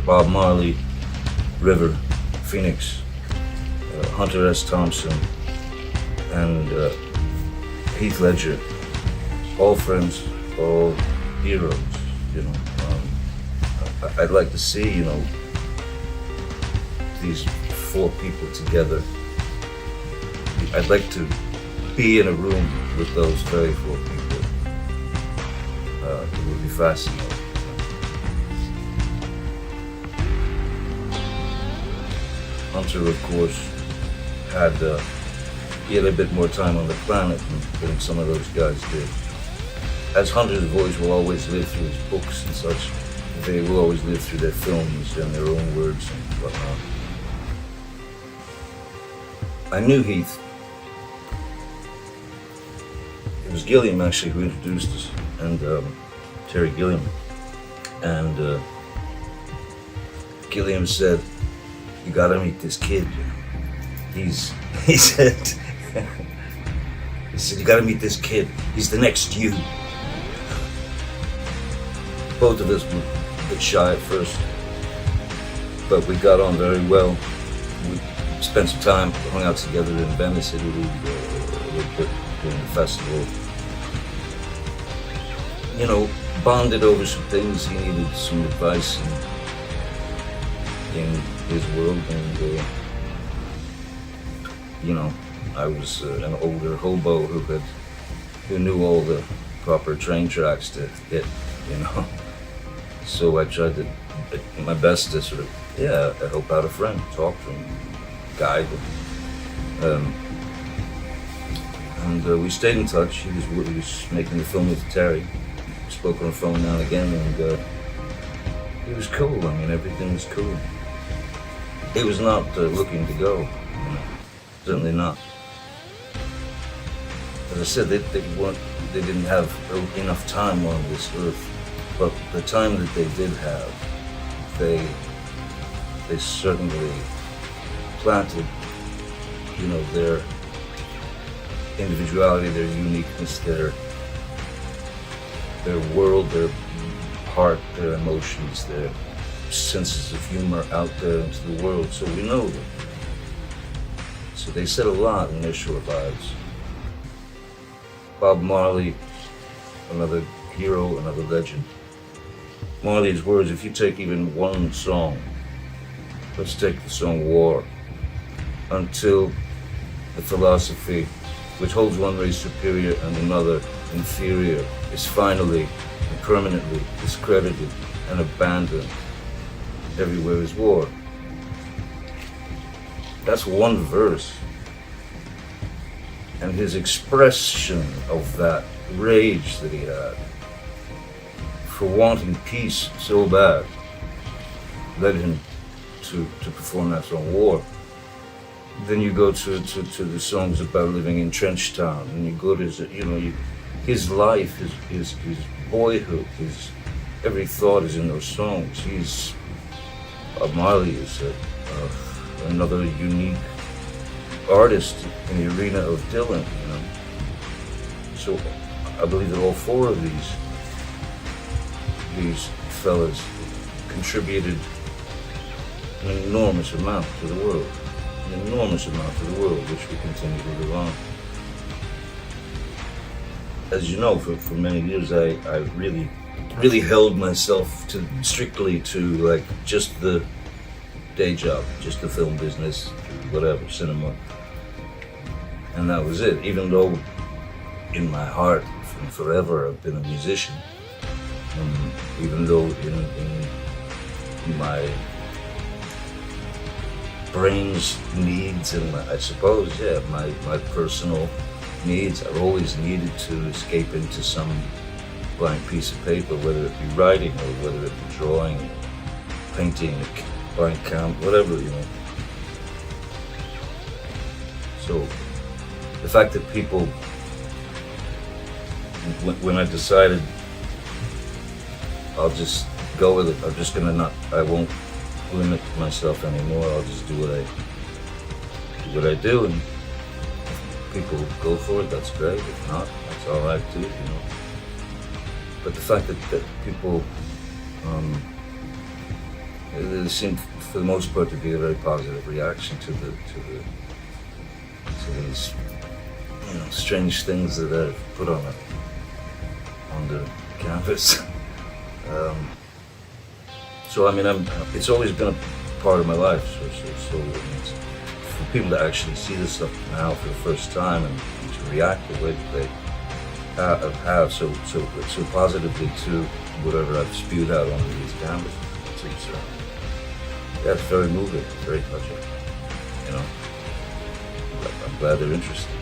Bob Marley, River, Phoenix, Hunter S. Thompson, and Heath Ledger, all friends, all heroes, you know. I'd like to see, you know, these four people together. I'd like to be in a room with those very four people. It would be fascinating. Hunter, of course, he had a bit more time on the planet than some of those guys did. As Hunter's voice will always live through his books and such, they will always live through their films and their own words and whatnot. I knew Heath. It was Gilliam actually who introduced us, and Terry Gilliam. And Gilliam said, "You gotta meet this kid. He said, you gotta meet this kid. He's the next you." Both of us were a bit shy at first, but we got on very well. We spent some time, hung out together in Venice, Italy, a little bit during the festival. You know, bonded over some things. He needed some advice in his world, and you know, I was an older hobo who knew all the proper train tracks to hit, you know. So I tried to do my best to sort of, help out a friend, talk to him, guide him. And we stayed in touch. He was making the film with Terry. We spoke on the phone now and again, and it was cool. I mean, everything was cool. It was not looking to go, you know, certainly not. As I said, they didn't have enough time on this earth. But the time that they did have, they certainly planted, you know, their individuality, their uniqueness, their world, their heart, their emotions, their senses of humor out there into the world. So we know them. So they said a lot in their short lives. Bob Marley, another hero, another legend. Marley's words, if you take even one song, let's take the song War, until the philosophy which holds one race superior and another inferior is finally and permanently discredited and abandoned, everywhere is war. That's one verse. And his expression of that rage that he had for wanting peace so bad led him to perform that song War. Then you go to the songs about living in Trench Town, and you go to his life, his boyhood, every thought is in those songs. Bob Marley is another unique artist in the arena of Dylan, you know. So I believe that all four of these fellas contributed an enormous amount to the world, which we continue to live on. As you know, for many years, I really held myself strictly to like just the day job, just the film business, whatever, cinema, and that was it. Even though in my heart, from forever, I've been a musician. Even though in my brain's needs and my personal needs, I've always needed to escape into some blank piece of paper, whether it be writing or whether it be drawing, painting, blank count, whatever, you know. So the fact that people, when I decided I'll just go with it, I won't limit myself anymore, I'll just do what I do, and if people go for it, that's great. If not, that's all right too, you know. But the fact that people There seemed, for the most part, to be a very positive reaction to these, strange things that I've put on the canvas. So I mean, it's always been a part of my life. So it's, for people to actually see this stuff now for the first time and to react the way that they have so positively to whatever I've spewed out onto these canvases. It's very moving, very touching. I'm glad they're interested.